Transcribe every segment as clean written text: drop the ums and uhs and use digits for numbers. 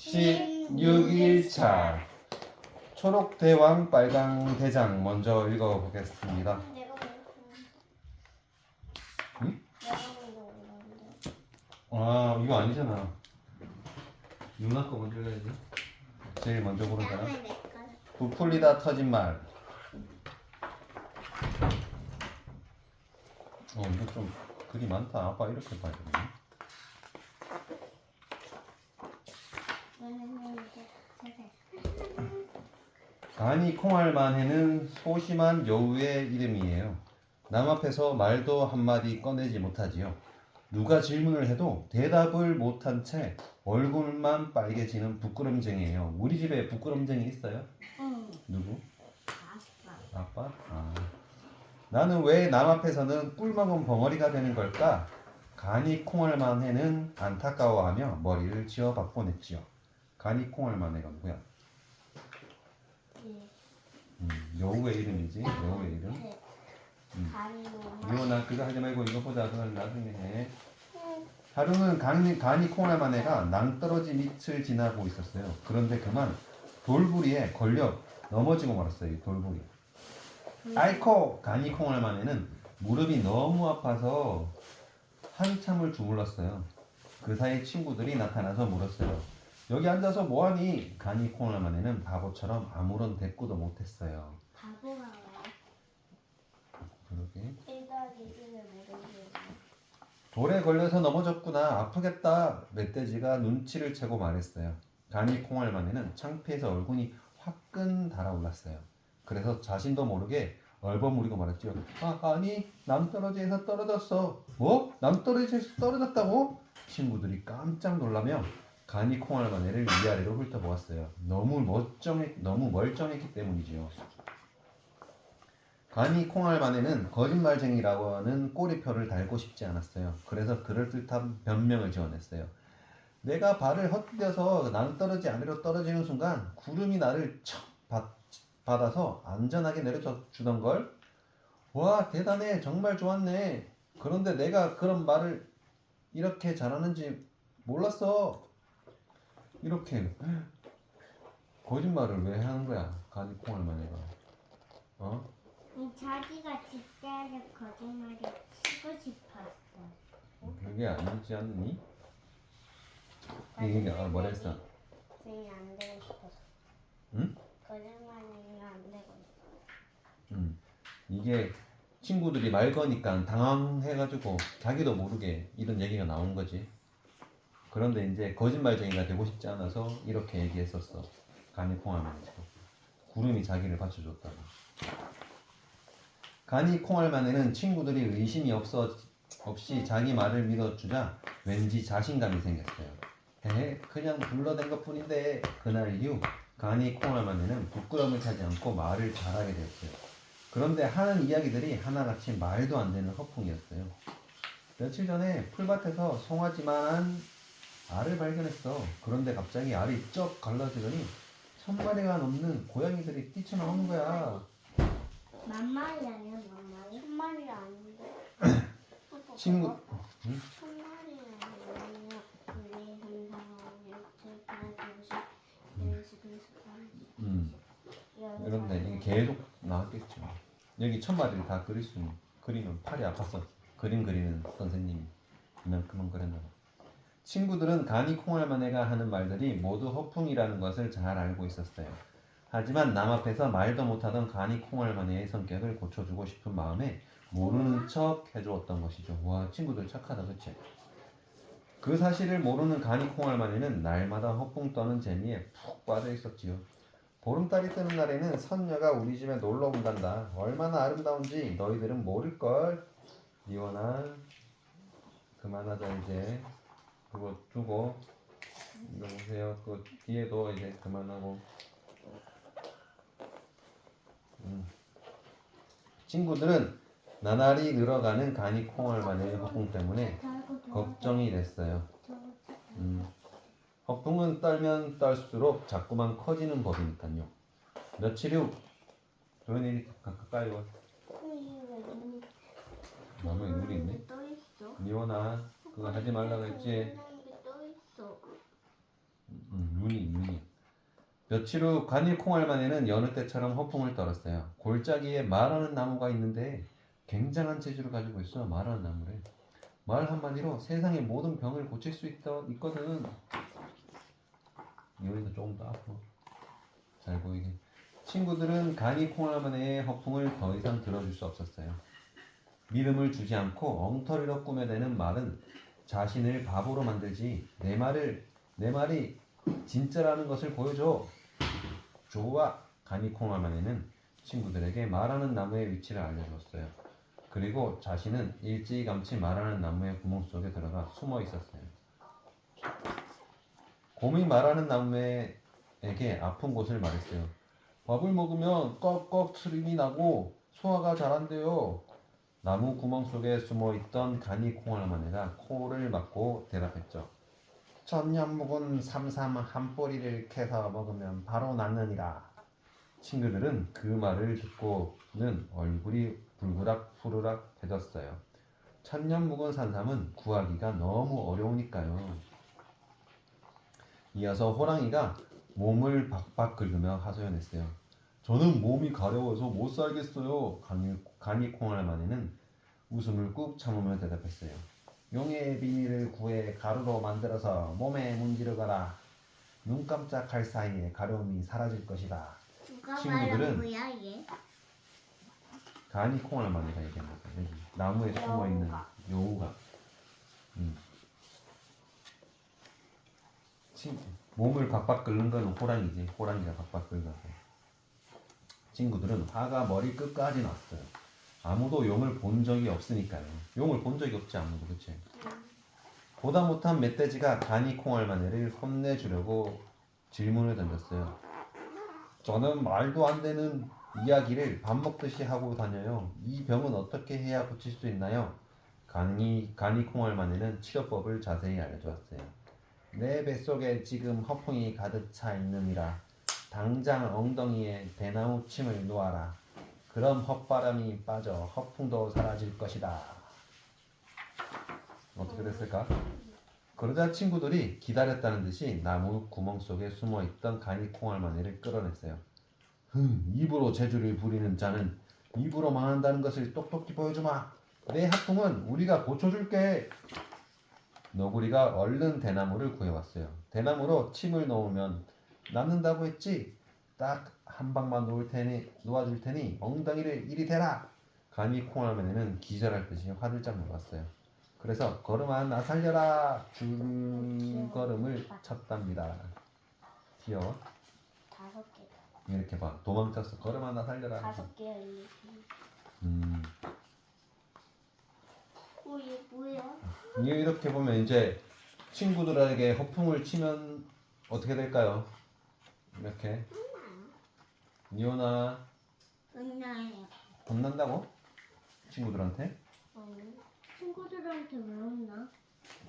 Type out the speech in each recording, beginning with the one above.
16일차 초록대왕 빨강대장 먼저 읽어보겠습니다. 응? 아 이거 아니잖아. 누나 거 먼저 읽어야지. 제일 먼저 보는 사람. 부풀리다 터진 말. 이거 좀 글이 많다. 아빠 이렇게 봐야 되네. 간이 콩알만해는 소심한 여우의 이름이에요. 남 앞에서 말도 한마디 꺼내지 못하지요. 누가 질문을 해도 대답을 못한 채 얼굴만 빨개지는 부끄럼쟁이에요. 우리 집에 부끄럼쟁이 있어요? 응. 누구? 아빠. 아빠? 아. 나는 왜 남 앞에서는 꿀먹은 벙어리가 되는 걸까? 간이 콩알만해는 안타까워하며 머리를 지어박곤 했지요. 간이 콩알만해가 누구야? 네. 여우의 이름이지. 여우의 이름. 네. 간이 너무 이거나 그거 하지 말고 이거 보자. 그건 나중에 해. 하루는 간이 콩알만해가 낭떠러지 밑을 지나고 있었어요. 그런데 그만 돌부리에 걸려 넘어지고 말았어요. 이 돌부리. 아이코! 간이 콩알만해는 무릎이 너무 아파서 한참을 주물렀어요. 그 사이 친구들이 나타나서 물었어요. 여기 앉아서 뭐하니? 간이 콩알만해는 바보처럼 아무런 대꾸도 못했어요. 바보가 왜? 그러게. 1+1을 모르겠네. 돌에 걸려서 넘어졌구나. 아프겠다. 멧돼지가 눈치를 채고 말했어요. 간이 콩알만해는 창피해서 얼굴이 화끈 달아올랐어요. 그래서 자신도 모르게 얼버무리고 말했죠. 아니 남떨어지에서 떨어졌어. 뭐? 남떨어지에서 떨어졌다고? 친구들이 깜짝 놀라며 간이 콩알만해를 위아래로 훑어보았어요. 너무 멀쩡했기 때문이지요. 간이 콩알만해는 거짓말쟁이라고 하는 꼬리표를 달고 싶지 않았어요. 그래서 그럴듯한 변명을 지어냈어요. 내가 발을 헛디뎌서 낭떠러지 아래로 떨어지는 순간 구름이 나를 척 받아서 안전하게 내려주던걸. 와 대단해. 정말 좋았네. 그런데 내가 그런 말을 이렇게 잘하는지 몰랐어. 이렇게 거짓말을 왜 하는 거야? 간이 콩알만해가. 자기가 진짜로 거짓말을 치고 싶었어. 그게 아니지 않니? 이게 뭐라 했어? 선생님이 안 되고 싶어서. 응? 거짓말이 안 되고 싶어. 이게 친구들이 말 거니까 당황해가지고 자기도 모르게 이런 얘기가 나온 거지. 그런데 이제 거짓말쟁이가 되고 싶지 않아서 이렇게 얘기했었어. 간이 콩알만해서 구름이 자기를 받쳐줬다고. 간이 콩알만해는 친구들이 의심이 없이 자기 말을 믿어주자 왠지 자신감이 생겼어요. 헤헤 그냥 불러댄 것뿐인데. 그날 이후 간이 콩알만해는 부끄러움을 타지 않고 말을 잘하게 되었어요. 그런데 하는 이야기들이 하나같이 말도 안 되는 허풍이었어요. 며칠 전에 풀밭에서 송아지만한 알을 발견했어. 그런데 갑자기 알이 쩍 갈라지더니 1000마리가 넘는 고양이들이 뛰쳐나오는 거야. 만마리 아니야, 만마리? 1000마리 아닌데? 친구 1000마리 아니야? 1, 2, 3, 4, 5, 6, 7, 8, 9, 10, 11, 12, 13, 이런데 이게 계속 나왔겠죠. 여기 1000마리를 다 그리면 팔이 아파서 그림 그리는 선생님이 이만큼만 그렸나 봐. 친구들은 간이 콩알만해가 하는 말들이 모두 허풍이라는 것을 잘 알고 있었어요. 하지만 남 앞에서 말도 못하던 간이 콩알만해의 성격을 고쳐주고 싶은 마음에 모르는 척 해주었던 것이죠. 와 친구들 착하다 그치? 그 사실을 모르는 간이 콩알만해는 날마다 허풍 떠는 재미에 푹 빠져 있었지요. 보름달이 뜨는 날에는 선녀가 우리 집에 놀러 온단다. 얼마나 아름다운지 너희들은 모를걸. 이원아 그만하자 이제. 그거 두고 이거 보세요. 그 뒤에도 이제 그만하고. 친구들은 나날이 늘어가는 간이 콩알만해의 허풍 때문에 걱정이 됐어요. 허풍은 떨면 떨수록 자꾸만 커지는 법이니까요. 며칠 후 도현이 가까이 와. 나무에 눈이 있네. 미원아 그거 하지 말라고 했지. 또 있어. 눈이 며칠 후 간이 콩알만에는 여느 때처럼 허풍을 떨었어요. 골짜기에 말하는 나무가 있는데 굉장한 재주를 가지고 있어. 말하는 나무래. 말 한마디로 세상의 모든 병을 고칠 수 있거든. 여기서 조금 더 앞으로 잘 보이게. 친구들은 간이 콩알만의 허풍을 더 이상 들어줄 수 없었어요. 믿음을 주지 않고 엉터리로 꾸며대는 말은 자신을 바보로 만들지 내 말이 진짜라는 것을 보여줘. 좋아. 간이 콩알만에는 친구들에게 말하는 나무의 위치를 알려줬어요. 그리고 자신은 일찌감치 말하는 나무의 구멍 속에 들어가 숨어 있었어요. 곰이 말하는 나무에게 아픈 곳을 말했어요. 밥을 먹으면 꺽꺽 소리가 나고 소화가 잘 안 돼요. 나무 구멍 속에 숨어 있던 간이 콩알만에가 코를 막고 대답했죠. 천년 묵은 삼삼 한 뿌리를 캐서 먹으면 바로 낫느니라. 친구들은 그 말을 듣고는 얼굴이 불그락 푸르락 해졌어요. 천년 묵은 산삼은 구하기가 너무 어려우니까요. 이어서 호랑이가 몸을 박박 긁으며 하소연했어요. 저는 몸이 가려워서 못 살겠어요. 간이 콩알만에는 웃음을 꾹 참으며 대답했어요. 용의 비닐을 구해 가루로 만들어서 몸에 문지르거라. 눈 깜짝할 사이에 가려움이 사라질 것이다. 누가 친구들은 말한 거야 얘? 간이 콩알만에가 얘기합니다. 여기 나무에 숨어 있는 여우가 몸을 박박 끓는 건 호랑이지. 호랑이가 박박 끓어서. 친구들은 화가 머리 끝까지 났어요. 아무도 용을 본 적이 없으니까요. 용을 본 적이 없지 아무도. 그치? 보다 못한 멧돼지가 간이 콩알만에를 혼내주려고 질문을 던졌어요. 저는 말도 안 되는 이야기를 밥 먹듯이 하고 다녀요. 이 병은 어떻게 해야 고칠 수 있나요? 간이 콩알만에는 치료법을 자세히 알려주었어요. 내 뱃속에 지금 허풍이 가득 차 있느니라. 당장 엉덩이에 대나무 침을 놓아라. 그럼 헛바람이 빠져 허풍도 사라질 것이다. 어떻게 됐을까? 그러자 친구들이 기다렸다는 듯이 나무 구멍 속에 숨어있던 간이 콩알만에를 끌어냈어요. 입으로 재주를 부리는 자는 입으로 망한다는 것을 똑똑히 보여주마. 내 허풍은 우리가 고쳐줄게. 너구리가 얼른 대나무를 구해왔어요. 대나무로 침을 놓으면 낫는다고 했지? 딱 한 방만 놓아줄 테니 엉덩이를 이리 대라. 간이 콩알만에는 기절할 듯이 화들짝 놀랐어요. 그래서 걸음아 나 살려라 줄걸음을 쳤답니다. 귀여워. 5개. 이렇게 봐. 도망쳤어. 걸음아 나 살려라. 5개야 이렇게. 얘 뭐야? 이렇게 보면 이제 친구들에게 허풍을 치면 어떻게 될까요? 이렇게 니오나 혼나요. 혼난다고? 친구들한테? 친구들한테 왜 혼나?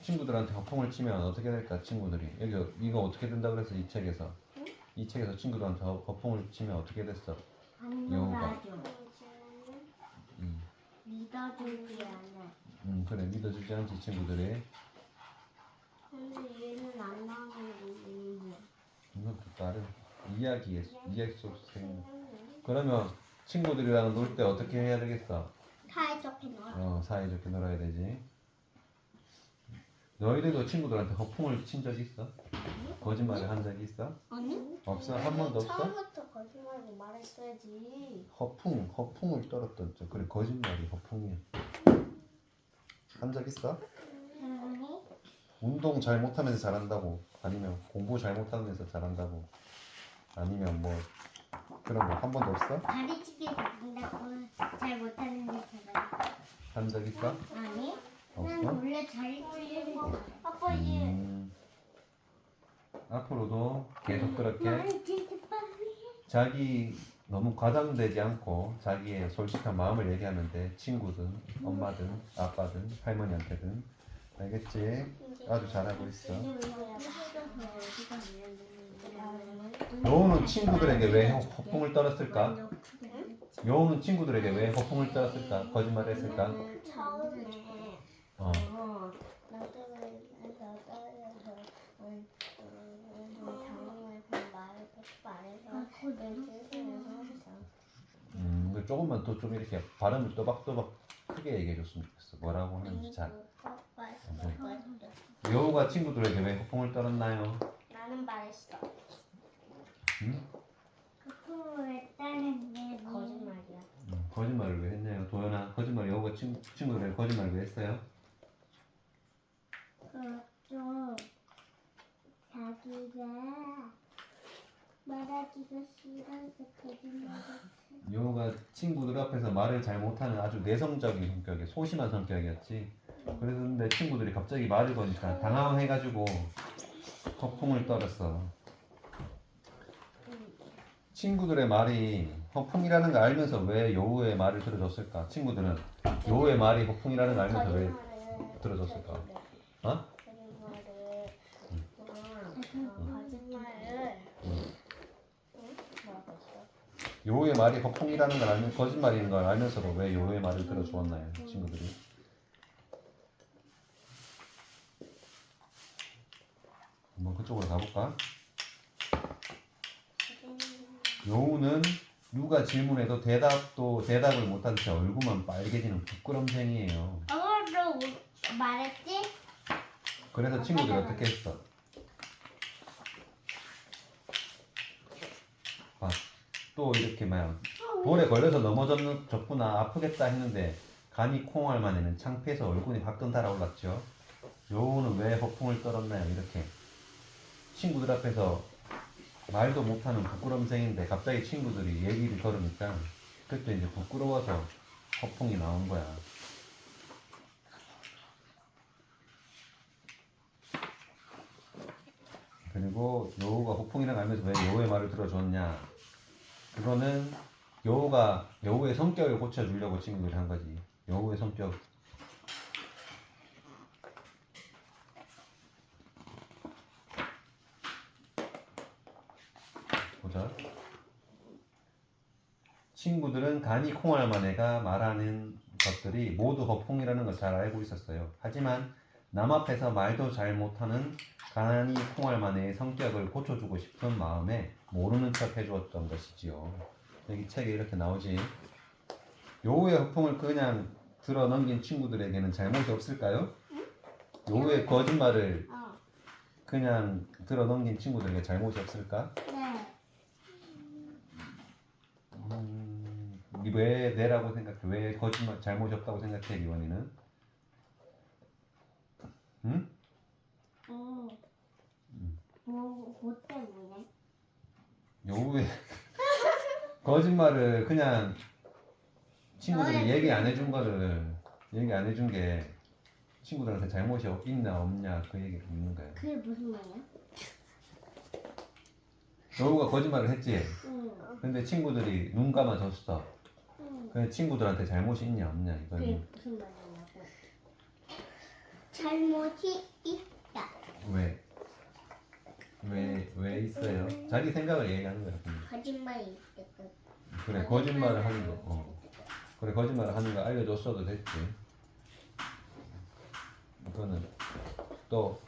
친구들한테 허풍을 치면 어떻게 될까? 친구들이 여기 이거 어떻게 된다 그랬어? 이 책에서 응? 이 책에서 친구들한테 허풍을 치면 어떻게 됐어? 안 여우가. 놀아줘. 믿어주지 않아. 그래 믿어주지 않지 친구들이. 근데 얘는 안 나오는 이건 또 다른 이야기 속에서 생긴. 그러면 친구들이랑 놀 때 어떻게 해야 되겠어? 사이좋게 놀아. 사이좋게 놀아야 되지. 너희들도 친구들한테 허풍을 친 적이 있어? 거짓말을 한 적이 있어? 아니? 없어? 한 번도 없어? 처음부터 거짓말을 말했어야지. 허풍을 떨었던 적. 그래 거짓말이 허풍이야. 한 적 있어? 아니? 운동 잘 못하면서 잘한다고, 아니면 공부 잘 못하면서 잘한다고, 아니면 뭐 그런 거 한 번도 없어? 가르치게 된다고 잘 못하는데 제가. 한 적 있어? 아니? 없어? 난 원래 잘 아빠 얘. 앞으로도 계속 그렇게 자기 너무 과장되지 않고 자기의 솔직한 마음을 얘기하면 돼. 친구든 엄마든 아빠든 할머니한테든. 알겠지? 아주 잘하고 있어. 여우는 친구들에게 왜 허풍을 떨었을까? 여우는 친구들에게 왜 허풍을 떨었을까? 거짓말을 했을까? 처음에 나들에서 떨려서 당황해서 말을 똑바로 조금만 더 좀 이렇게 발음을 또박또박 크게 얘기해 줬으면 좋겠어. 뭐라고 하는지 잘. 여우가 친구들에게 왜 허풍을 떨었나요? 나는 말했어. 응? 그거에 따른 게 거짓말이야. 거짓말을 왜 했나요? 도연아, 거짓말 여우가 친구들에게 거짓말을 왜 했어요? 그좀 자기가 말하기가 싫어서 거짓말을 여우가 친구들 앞에서 말을 잘 못하는 아주 내성적인 성격이 소심한 성격이었지. 그런데 친구들이 갑자기 말을 거니까 당황해가지고 허풍을 떨었어. 친구들의 말이 허풍이라는 걸 알면서 왜 여우의 말을 들어줬을까? 친구들은 여우의 말이 허풍이라는 걸 알면서 왜 들어줬을까? 어? 거짓말을 여우의 말이 허풍이라는 걸 알면 거짓말인 걸 알면서도 왜 여우의 말을 들어주었나요? 친구들이. 한번 그쪽으로 가볼까? 여우는 누가 질문해도 대답을 못한 채 얼굴만 빨개지는 부끄럼쟁이에요. 너 말했지? 그래서 친구들이 어떻게 했어? 또 이렇게 막 돌에 걸려서 넘어졌구나 아프겠다 했는데 간이 콩알 만에는 창피해서 얼굴이 화끈 달아올랐죠. 여우는 왜 허풍을 떨었나요? 이렇게 친구들 앞에서 말도 못하는 부끄럼쟁인데 갑자기 친구들이 얘기를 걸으니까 그때 이제 부끄러워서 허풍이 나온 거야. 그리고 여우가 허풍이라고 알면서 왜 여우의 말을 들어줬냐? 그거는 여우의 성격을 고쳐주려고 친구들이 한 거지. 여우의 성격. 보자. 친구들은 간이 콩알만 애가 말하는 것들이 모두 허풍이라는 걸 잘 알고 있었어요. 하지만 남 앞에서 말도 잘 못하는 간이 콩알만 애의 성격을 고쳐주고 싶은 마음에 모르는 척 해주었던 것이지요. 여기 책에 이렇게 나오지. 여우의 허풍을 그냥 들어 넘긴 친구들에게는 잘못이 없을까요? 여우의 거짓말을 그냥 들어 넘긴 친구들에게 잘못이 없을까? 네. 왜 내라고 생각해? 왜 거짓말 잘못이 없다고 생각해, 리원이는? 응? 뭐 때문에? 여우의 거짓말을 그냥 친구들이 얘기 안 해준 게 친구들한테 잘못이 있나 없냐 그 얘기를 묻는 거야. 그게 무슨 말이야? 여우가 거짓말을 했지. 응. 근데 친구들이 눈 감아줬어. 근데 친구들한테 잘못이 있냐 없냐 그게 이거는 무슨 말이냐고. 잘못이 있다. 왜 있어요? 자기 생각을 얘기하는 거야. 그냥. 거짓말이 있다. 그래 거짓말을 하는 거. 그래 거짓말을 하는 거 알려줬어도 됐지. 이거는 또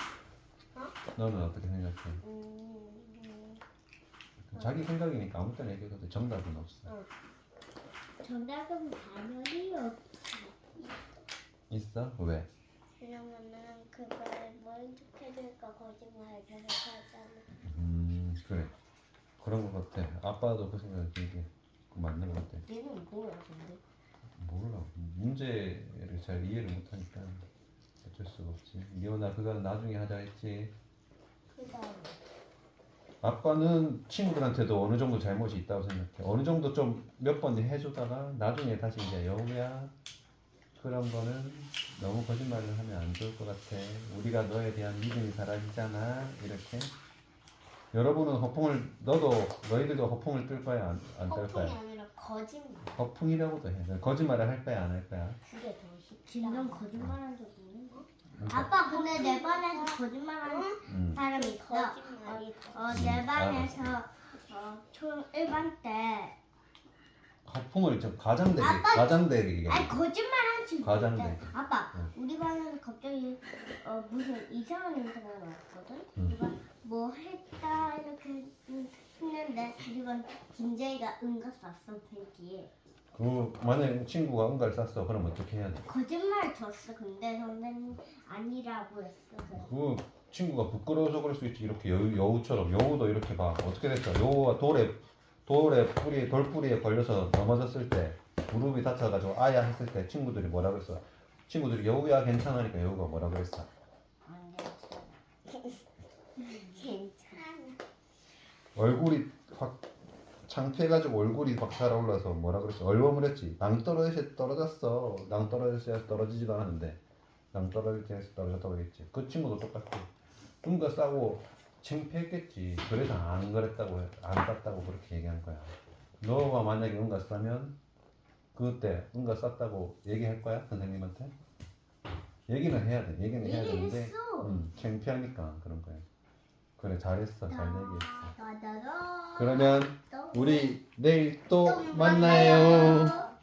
너는 어떻게 생각해? 자기 생각이니까 아무 때나 얘기해도 돼. 정답은 없어. 정답은 당연히 없지. 있어? 왜? 왜냐면은 그걸 모르니까 거짓말을 계속 하잖아. 그래 그런 것 같아. 아빠도 그 생각이 들게 맞는 것 같아. 얘는 뭐야 근데? 몰라 문제를 잘 이해를 못하니까 어쩔 수가 없지. 리오나 그건 나중에 하자 했지. 그다음에 아빠는 친구들한테도 어느 정도 잘못이 있다고 생각해. 어느 정도 좀 몇 번 해주다가 나중에 다시 이제 여우야 그런 거는 너무 거짓말을 하면 안 좋을 것 같아. 우리가 너에 대한 믿음이 사라지잖아. 이렇게. 여러분은 너희들도 허풍을 뜰 거야 안 뜰 허풍이 거야? 아니라 거짓말. 허풍이라고도 해. 거짓말을 할 거야 안 할 거야? 그게 더 쉽다. 진정 거짓말한 적 있는데? 그러니까, 아빠 근데 내 반에서 거짓말하는 사람이 있어. 거짓말이 내 반에서 초 1반 때 허풍을 좀 가장되게 얘기해. 아니 거짓말한 친구 과장되게. 있대. 아빠 응. 우리 반에서 갑자기 무슨 이상한 냄새가 났거든? 응. 누가 뭐 했다 이렇게 했는데 우리 반 김재희가 응가 쌌어 벤기에. 만약에 친구가 응가를 쌌어. 그럼 어떻게 해야 돼? 거짓말 쳤어. 근데 선생님 아니라고 했어. 그 친구가 부끄러워서 그럴 수 있지. 이렇게 여우처럼 여우도 이렇게 봐. 어떻게 됐어? 여우가 돌뿌리에 걸려서 넘어졌을 때 무릎이 다쳐가지고 아야 했을 때 친구들이 뭐라 그랬어? 친구들이 여우야 괜찮으니까 여우가 뭐라 그랬어? 안 괜찮아. 얼굴이 확 창피해가지고 얼굴이 확 달아올라서 뭐라 그랬어? 얼버무렸지. 떨어졌어. 낭 떨어졌어야 떨어지지도 않았는데 낭 떨어졌어 떨어졌다고 했지. 그 친구도 똑같고 응가 싸고 창피했겠지. 그래서 안 그랬다고 안 쌌다고 그렇게 얘기한 거야. 너가 만약에 응가 싸면 그때 응가 쌌다고 얘기할 거야 선생님한테? 얘기는 해야 돼. 얘기는 해야 되는데 얘기했어. 창피하니까 그런 거야. 그래 잘했어. 잘 얘기했어. 따다다. 그러면 또 우리 내일 또 또 만나요.